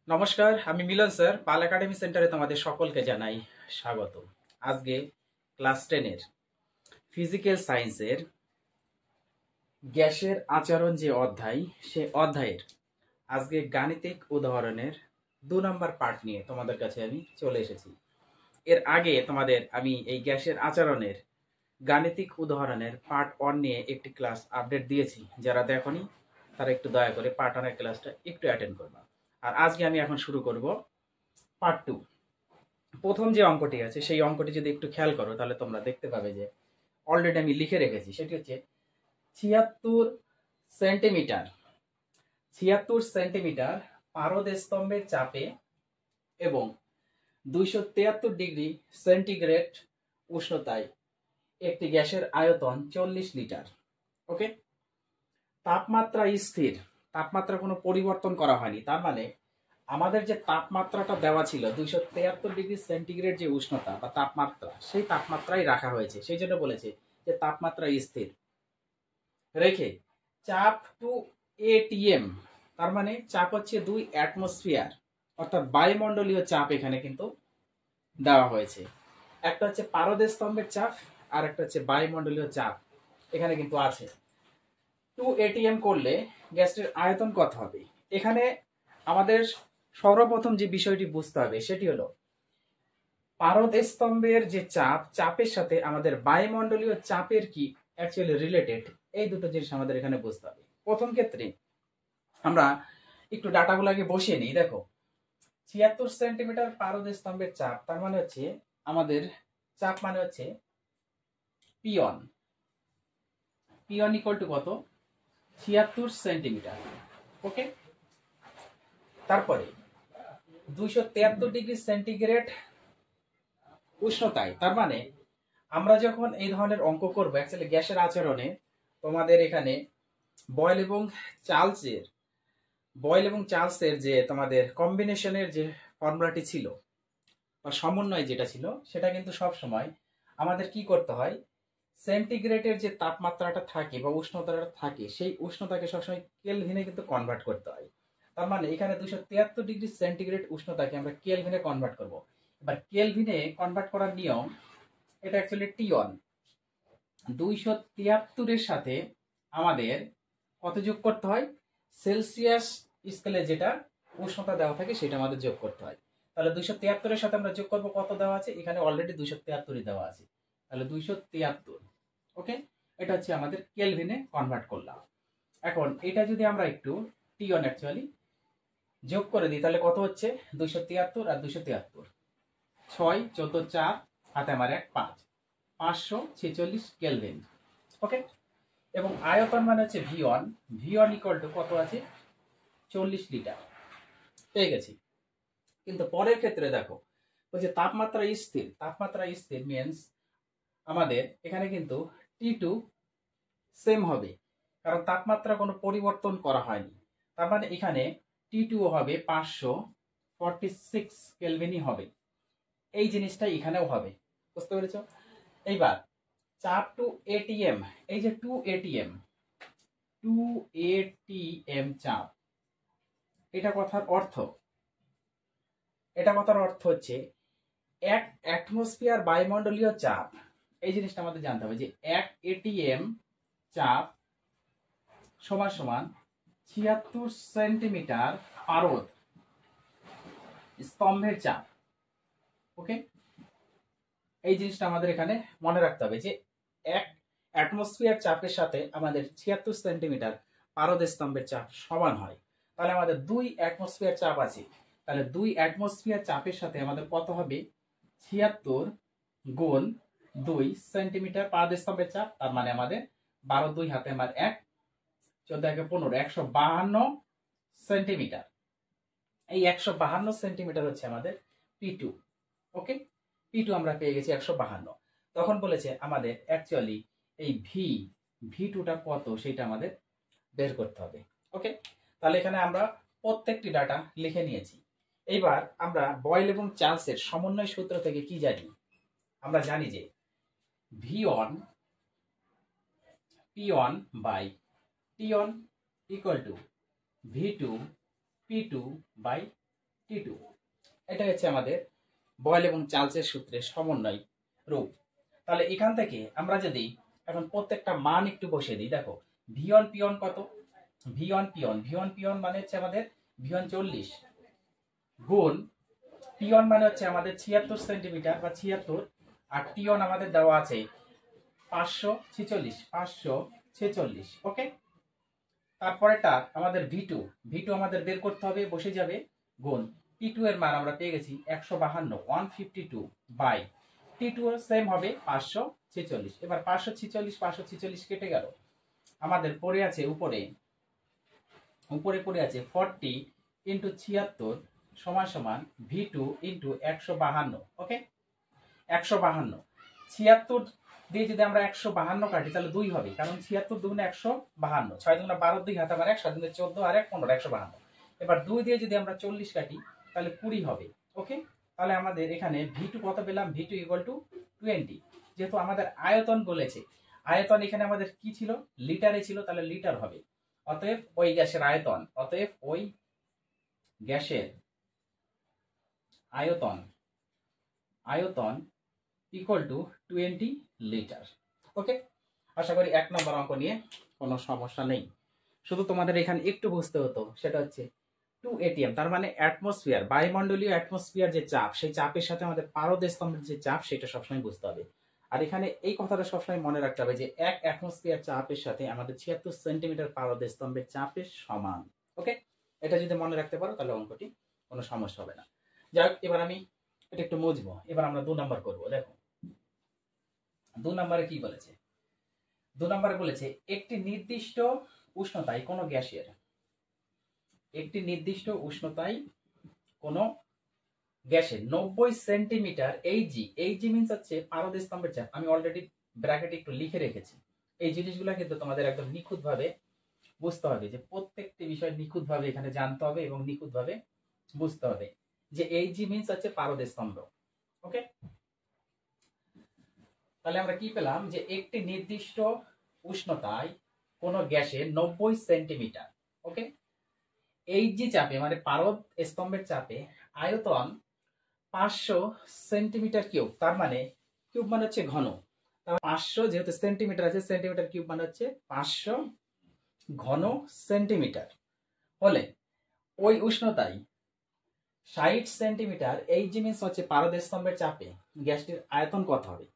নমস্কার, আমি মিলন স্যার। পাল একাডেমি সেন্টারে তোমাদের সকলকে জানাই স্বাগত। আজকে ক্লাস 10 এর ফিজিক্যাল সায়েন্সের গ্যাসের আচরণ যে অধ্যায়, সে অধ্যায়ের আজকে গাণিতিক উদাহরণের 2 নম্বর পার্ট নিয়ে তোমাদের কাছে আমি চলে এসেছি। এর আগে তোমাদের আমি এই গ্যাসের আচরণের গাণিতিক উদাহরণের পার্ট 1 নিয়ে একটি ক্লাস আপডেট দিয়েছি। যারা দেখোনি তারা একটু দয়া করে পার্ট 1 এর ক্লাসটা একটু অ্যাটেন্ড করবা। আর আজকে আমি এখন শুরু করব পার্ট 2। প্রথম যে অঙ্কটি আছে সেই অঙ্কটি যদি একটু খেয়াল করো তাহলে তোমরা দেখতে পাবে যে অলরেডি আমি লিখে রেখেছি। সেটি হচ্ছে 76 সেন্টিমিটার 76 সেন্টিমিটার পারদ স্তম্ভের চাপে এবং 273 ডিগ্রি সেন্টিগ্রেড উষ্ণতায় একটি গ্যাসের আয়তন 40 লিটার। ওকে, তাপমাত্রা স্থির, তাপমাত্রা কোনো পরিবর্তন করা হয়নি। তার মানে আমাদের যে তাপমাত্রাটা দেওয়া ছিল 273 ডিগ্রি সেন্টিগ্রেড যে উষ্ণতা বা তাপমাত্রা, সেই তাপমাত্রাই রাখা হয়েছে। সেই জন্য বলেছে যে তাপমাত্রা স্থির রেখে চাপ 2 atm, তার মানে চাপ হচ্ছে 2 অ্যাটমসফিয়ার, অর্থাৎ বায়ুমণ্ডলীয় চাপ এখানে কিন্তু দেওয়া হয়েছে। একটা হচ্ছে পারদ স্তম্ভের চাপ আর একটা হচ্ছে বায়ুমণ্ডলীয় চাপ এখানে কিন্তু আছে। 2 atm করলে গ্যাসটির আয়তন কত হবে? এখানে আমাদের সর্বপ্রথম যে বিষয়টি বুঝতে হবে সেটি হলো পারদ স্তম্ভের যে চাপ, চাপের সাথে আমাদের বায়ুমণ্ডলীয় চাপের কি অ্যাকচুয়ালি রিলেটেড, এই দুটো জিনিস আমাদের এখানে বুঝতে হবে। প্রথম ক্ষেত্রে আমরা একটু ডাটাগুলোকে বসিয়ে নিই। দেখো, 76 সেন্টিমিটার পারদ স্তম্ভের চাপ, তার মানে হচ্ছে আমাদের চাপ মানে হচ্ছে পিওন। পিওন ইকুয়াল টু কত? 76 সেন্টিমিটার। ওকে, তারপরে 273 ডিগ্রি সেন্টিগ্রেড উষ্ণতায়, তার মানে আমরা যখন এই ধরনের অঙ্ক করবো অ্যাকচুয়ালি গ্যাসের আচরণে, তোমাদের এখানে বয়েল এবং চার্লসের যে তোমাদের কম্বিনেশনের যে ফর্মুলাটি ছিল বা সমন্বয় যেটা ছিল, সেটা কিন্তু সব সময় আমাদের কি করতে হয়, সেন্টিগ্রেডের যে তাপমাত্রাটা থাকে বা উষ্ণতাটা থাকে, সেই উষ্ণতাকে সবসময় কেলভিনে কিন্তু কনভার্ট করতে হয়। তার মানে এখানে 273 ডিগ্রি সেন্টিগ্রেড উষ্ণতাকে আমরা কেলভিনে কনভার্ট করব। এবার কেলভিনে কনভার্ট করার নিয়ম, এটা অ্যাকচুয়ালি টি1। 273-এর সাথে আমাদের কত যোগ করতে হয়? সেলসিয়াস স্কেলে যেটা উষ্ণতা দেওয়া থাকে সেটা আমাদের যোগ করতে হয়। তাহলে 273-এর সাথে আমরা যোগ করবো কত দেওয়া আছে? এখানে অলরেডি 273-ই দেওয়া আছে, তাহলে 273। ওকে, এটা হচ্ছে আমাদের কেলভিনে কনভার্ট করলাম। এখন এটা যদি আমরা একটু টি1 অ্যাকচুয়ালি যোগ করে দিই তাহলে কত হচ্ছে? 273 আর 273, 6 14 4 হাতে আমার 1 5, 546 কেলভিন। ওকে, এবং আয়তন মানে হচ্ছে V1। V1 ইকুয়াল টু কত আছে? 40 লিটার। পেয়ে গেছি। কিন্তু পরের ক্ষেত্রে দেখো, ওই যে তাপমাত্রা স্থির, তাপমাত্রা স্থির মিন্স আমাদের এখানে কিন্তু T2 সেম হবে, কারণ তাপমাত্রা কোনো পরিবর্তন করা হয়নি। তার মানে এখানে T2 হবে 546 কেলভিনই হবে। এই জিনিসটা এখানেও হবে, বুঝতে পেরেছ? এইবার চাপ 2 atm, এই যে 2 atm চাপ, এটা কথার অর্থ হচ্ছে 1 অ্যাটমসফিয়ার বায়ুমণ্ডলীয় চাপ। এই জিনিসটা আমাদের জানতে হবে যে 1 atm চাপ সমান সমান 76 সেন্টিমিটার পারদ স্তম্ভের চাপ। ওকে, এই জিনিসটা আমাদের এখানে মনে রাখতে হবে যে 1 অ্যাটমসফিয়ার চাপের সাথে আমাদের 76 সেন্টিমিটার পারদ স্তম্ভের চাপ সমান হয়। তাহলে আমাদের 2 অ্যাটমসফিয়ার চাপ আছে, তাহলে 2 অ্যাটমসফিয়ার চাপের সাথে আমাদের কত হবে? 76 গুণ 2 সেন্টিমিটার পারদ স্তম্ভের চাপ, তার মানে আমাদের 12 2 হাতে আমার 1, 14 1 15, 152 সেন্টিমিটার। এই 152 সেন্টিমিটার হচ্ছে আমাদের P2। ওকে, P2 আমরা পেয়ে গেছি 152। তখন বলেছে আমাদের অ্যাকচুয়ালি এই V2টা কত সেটা আমাদের বের করতে হবে। ওকে, তাহলে এখানে আমরা প্রত্যেকটি ডাটা লিখে নিয়েছি। এইবার আমরা বয়েল এবং চার্লসের সমন্বয় সূত্র থেকে কি জানি? আমরা জানি যে V1 P1 by T1 equal to V2 P2 by T2। এটা হচ্ছে আমাদের বয়েল এবং চার্লসের সূত্রের সমন্বয় রূপ। তাহলে এখান থেকে আমরা যদি এখন প্রত্যেকটা মান একটু বসিয়ে দিই, দেখো V1 P1 কত, V1 P1 মানে হচ্ছে আমাদের V1 40 গুণ P1 মানে হচ্ছে আমাদের 76 সেন্টিমিটার বা 76, আর T1 আমাদের দেওয়া আছে 546। ওকে, তারপরেটা আমাদের V2 আমাদের বের করতে হবে, বসে যাবে গুণ P2 এর মান আমরা পেয়ে গেছি 152, 152 বাই T2 সেম হবে 546। এবার 546 কেটে গেল, আমাদের পড়ে আছে উপরে পড়ে আছে 40 ইন্টু 76 সমান সমান V2 ইন্টু 152। ওকে, 152 76 দিয়ে যদি আমরা 152 কাটি তাহলে 2 হবে, কারণ 76 দুগুণে 152, 6 দুগুণে 12, 2 হাতে আমার 1, 7 দুগুণে 14 আর 1 15, 152। এবার 2 দিয়ে যদি আমরা 40 কাটি তাহলে 20 হবে। ওকে, তাহলে আমাদের এখানে V2 কত পেলাম, V2 ইকুয়াল টু 20। যেহেতু আমাদের আয়তন বলেছে, আয়তন এখানে আমাদের কি ছিল, লিটারে ছিল, তাহলে লিটার হবে। অতএব ওই গ্যাসের আয়তন, আয়তন ইকুয়াল টু 20 লিটার। ওকে, আশা করি 1 নম্বর অঙ্ক নিয়ে কোনো সমস্যা নেই। শুধু তোমাদের এখানে একটু বুঝতে হতো, সেটা হচ্ছে 2 ATM, তার মানে অ্যাটমসফিয়ার, বায়ুমণ্ডলীয় অ্যাটমসফিয়ার যে চাপ, সেই চাপের সাথে আমাদের পারদ স্তম্ভের যে চাপ, সেটা সবসময় বুঝতে হবে। আর এখানে এই কথাটা সবসময় মনে রাখতে হবে যে 1 অ্যাটমসফিয়ার চাপের সাথে আমাদের 76 সেন্টিমিটার পারদ স্তম্ভের চাপের সমান। ওকে, এটা যদি মনে রাখতে পারো তাহলে অঙ্কটি কোনো সমস্যা হবে না। যাই হোক, এবার আমি এটা একটু মুছবো। এবার আমরা 2 নম্বর করবো। দেখো 2 নম্বরে কি বলেছে, 2 নম্বরে বলেছে একটি নির্দিষ্ট উষ্ণতায় কোনো গ্যাসের, একটি নির্দিষ্ট উষ্ণতায় কোনো গ্যাসের 90 সেন্টিমিটার এইজি মিন্স হচ্ছে পারদ স্তম্ভের চাপ। আমি অলরেডি ব্র্যাকেটে একটু লিখে রেখেছি। এই জিনিসগুলো কিন্তু তোমাদের একদম নিখুঁতভাবে বুঝতে হবে, যে প্রত্যেকটি বিষয় নিখুঁতভাবে এখানে জানতে হবে এবং নিখুঁতভাবে বুঝতে হবে, যে এইজি মিন্স হচ্ছে পারদ স্তম্ভ। ওকে, তাহলে আমরা কি পেলাম, যে একটি নির্দিষ্ট উষ্ণতায় কোনো গ্যাসের 90 সেন্টিমিটার, ওকে, এইচজি চাপে মানে পারদ স্তম্ভের চাপে আয়তন 500 সেন্টিমিটার কিউব, তার মানে কিউব মানে হচ্ছে ঘন, 500 যেহেতু সেন্টিমিটার আছে, সেন্টিমিটার কিউব মানে হচ্ছে 500 ঘন সেন্টিমিটার হলে ওই উষ্ণতায় 60 সেন্টিমিটার এইচজি মিন্স হচ্ছে পারদ স্তম্ভের চাপে গ্যাসটির আয়তন কত হবে।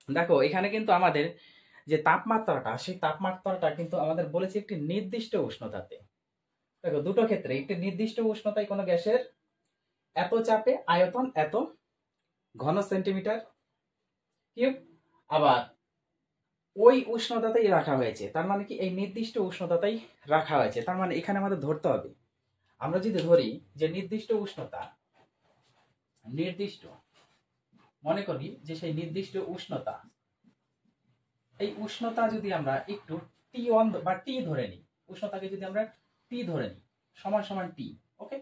দেখো এখানে কিন্তু আমাদের যে তাপমাত্রাটা, সেই তাপমাত্রাটা কিন্তু আমাদের বলেছে একটি নির্দিষ্ট উষ্ণতাতে। দেখো দুটো ক্ষেত্রে, একটি নির্দিষ্ট উষ্ণতায় কোনো গ্যাসের এত চাপে আয়তন এত ঘন সেন্টিমিটার কিউব, আবার ওই উষ্ণতাতেই রাখা হয়েছে, তার মানে কি এই নির্দিষ্ট উষ্ণতাতেই রাখা হয়েছে। তার মানে এখানে আমাদের ধরতে হবে, আমরা যদি ধরি যে নির্দিষ্ট উষ্ণতা, মনে করি যে সেই নির্দিষ্ট উষ্ণতা, এই উষ্ণতা যদি আমরা একটু T1 বা টি ধরে নিই, উষ্ণতাকে যদি আমরা টি ধরে নিই সমান সমান টি। ওকে,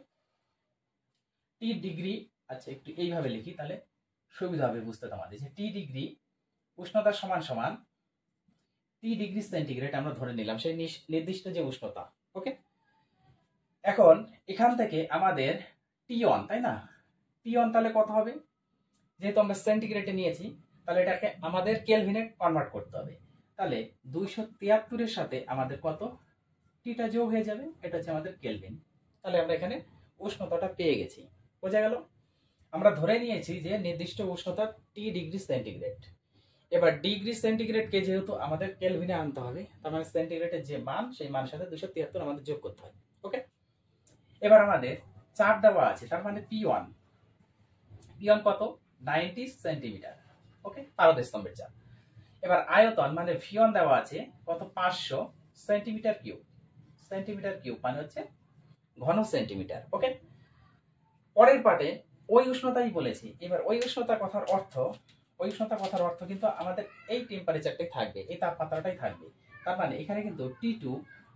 টি ডিগ্রি, আচ্ছা একটু এইভাবে লিখি তাহলে সুবিধা হবে বুঝতে তোমাদের, যে টি ডিগ্রি উষ্ণতা সমান সমান টি ডিগ্রি সেন্টিগ্রেড আমরা ধরে নিলাম, সেই নির্দিষ্ট যে উষ্ণতা। ওকে, এখন এখান থেকে আমাদের T1, তাই না, T1 তাহলে কত হবে, যেহেতু আমরা সেন্টিগ্রেডে নিয়েছি তাহলে এটাকে আমাদের কেলভিনে কনভার্ট করতে হবে। তাহলে 273 এর সাথে আমাদের কত টিটা যোগ হয়ে যাবে, এটা হচ্ছে আমাদের কেলভিন। তাহলে আমরা এখানে উষ্ণতাটা পেয়ে গেছি, বোঝা গেল। আমরা ধরে নিয়েছি যে নির্দিষ্ট উষ্ণতা টি ডিগ্রি সেন্টিগ্রেড। এবার ডিগ্রি সেন্টিগ্রেডকে যেহেতু আমাদের কেলভিনে আনতে হবে, তার মানে সেন্টিগ্রেডের যে মান, সেই মানের সাথে 273 আমাদের যোগ করতে হবে। ওকে, এবার আমাদের চাপ দেওয়া আছে, তার মানে P1 কত, 90 সেন্টিমিটার। ওকে, পারদ স্তম্ভের চাপ। এবার আয়তন মানে V1 দেওয়া আছে কত, 500 সেন্টিমিটার কিউব, মানে হচ্ছে ঘন সেন্টিমিটার। ওকে, পরের পার্টে ওই উষ্ণতাই বলেছি। এবার ওই উষ্ণতা কথার অর্থ কিন্তু আমাদের এই টেম্পারেচারটাই থাকবে, এই তাপমাত্রাটাই থাকবে। তার মানে এখানে কিন্তু T2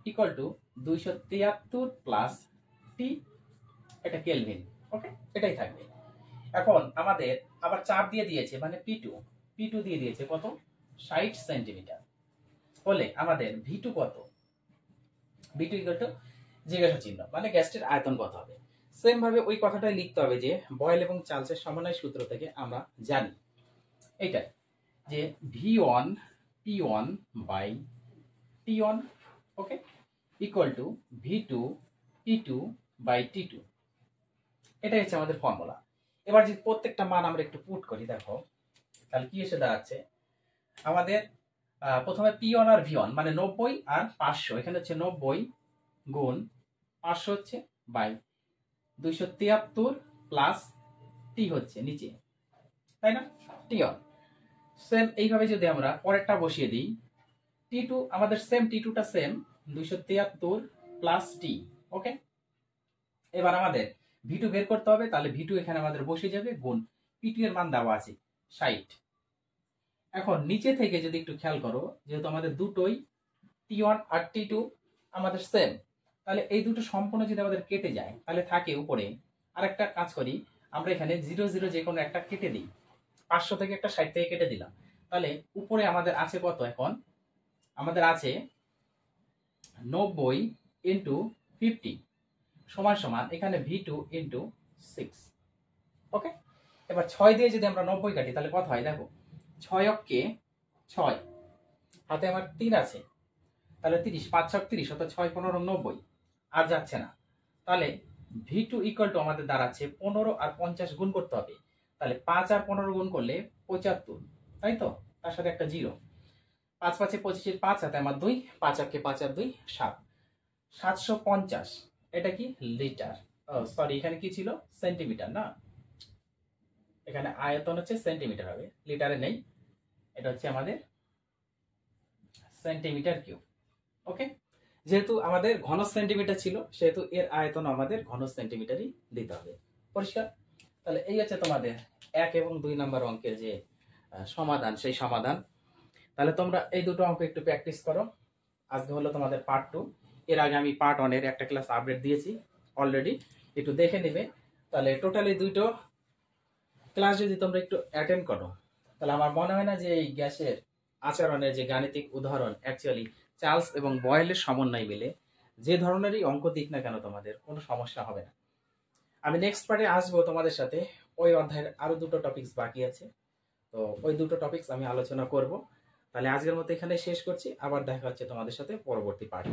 ইকুয়াল টু 273 প্লাস টি, এটা কেলভিন। ওকে, এটাই থাকবে। এখন আমাদের আবার চাপ দিয়ে দিয়েছে, মানে P2 দিয়ে দিয়েছে কত, 60 সেন্টিমিটার হলে আমাদের V2 কত, V2 ইকুয়াল টু জিজ্ঞাসা চিহ্ন, মানে গ্যাসটির আয়তন কত হবে। সেম ভাবে ওই কথাটাই লিখতে হবে যে বয়েল এবং চার্লসের সমন্বয় সূত্র থেকে আমরা জানি এইটা যে V1 P1 by T1, okay, equal to V2 P2 by T2। এটাই হচ্ছে আমাদের ফর্মুলা। এবার যদি প্রত্যেকটা মান আমরা একটু পুট করি, দেখো তাহলে কি এসে দাঁড়াচ্ছে আমাদের প্রথমে P1 আর V1 মানে 90 আর 500, এখানে হচ্ছে 90 গুণ 500 হচ্ছে বাই 273 প্লাস টি হচ্ছে নিচে, তাই না, T1। সেম এইভাবে যদি আমরা পরেরটা বসিয়ে দিই, T2 আমাদের সেম, T2টা সেম 273 প্লাস টি, ওকে। এবার আমাদের V2 বের করতে হবে, তাহলে V2 এখানে আমাদের বসে যাবে গুণ P2 এর মান দেওয়া আছে 60। এখন নিচে থেকে যদি একটু খেয়াল করো, যেহেতু আমাদের দুটোই T1 আর T2 আমাদের সেম, তাহলে এই দুটো সম্পূর্ণ যদি আমাদের কেটে যায় তাহলে থাকে উপরে আরেকটা কাজ করি, আমরা এখানে 0 0 যে কোনো একটা কেটে দিই, 500 থেকে একটা 60 থেকে কেটে দিলাম, তাহলে উপরে আমাদের আছে কত, এখন আমাদের আছে 90 ইন্টু 50 সমান সমান এখানে V2 ইন্টু 6, ওকে। এবার 6 দিয়ে যদি আমরা 90 কাটি তাহলে কত হয় দেখো, 6 অক্ষে 6, হাতে আমার 3 আছে, তাহলে 30, 5 6 30, অর্থাৎ 6 15 90, আর যাচ্ছে না। তাহলে V2 ইকুয়াল টু আমাদের দাঁড়াচ্ছে 15 আর 50 গুণ করতে হবে, তাহলে 5 আর 15 গুণ করলে 75, তাই তো, তার সাথে একটা 0, 5 5 25, 5 হাতে আমার 2, 5 অক্ষে 5 আর 2 7, 750। এটা কি লিটার, সরি এখানে কি ছিল সেন্টিমিটার, না এখানে আয়তন হচ্ছে সেন্টিমিটার হবে, লিটারে নেই, এটা হচ্ছে আমাদের সেন্টিমিটার কিউব, ওকে। যেহেতু আমাদের ঘন সেন্টিমিটার ছিল সেহেতু এর আয়তন আমাদের ঘন সেন্টিমিটারই দিতে হবে, পরিষ্কার। তাহলে এই হচ্ছে তোমাদের 1 এবং 2 নম্বর অঙ্কের যে সমাধান, সেই সমাধান। তাহলে তোমরা এই দুটো অঙ্ক একটু প্র্যাকটিস করো। আজকে হলো তোমাদের পার্ট 2, এর আগে আমি পার্ট 1 এর একটা ক্লাস আপডেট দিয়েছি অলরেডি, একটু দেখে নেবে। তাহলে টোটালি দুটো ক্লাস যদি তোমরা একটু অ্যাটেন্ড করো, তাহলে আমার মনে হয় না যে এই গ্যাসের আচরণের যে গাণিতিক উদাহরণ অ্যাকচুয়ালি চার্লস এবং বয়েলের সমন্বয় মিলে যে ধরনেরই অঙ্ক দিক না কেন তোমাদের কোনো সমস্যা হবে না। আমি নেক্সট পার্টে আসবো তোমাদের সাথে, ওই অধ্যায়ের আরো দুটো টপিকস বাকি আছে, তো ওই দুটো টপিকস আমি আলোচনা করব। তাহলে আজকের মতো এখানে শেষ করছি, আবার দেখা হচ্ছে তোমাদের সাথে পরবর্তী পার্টে।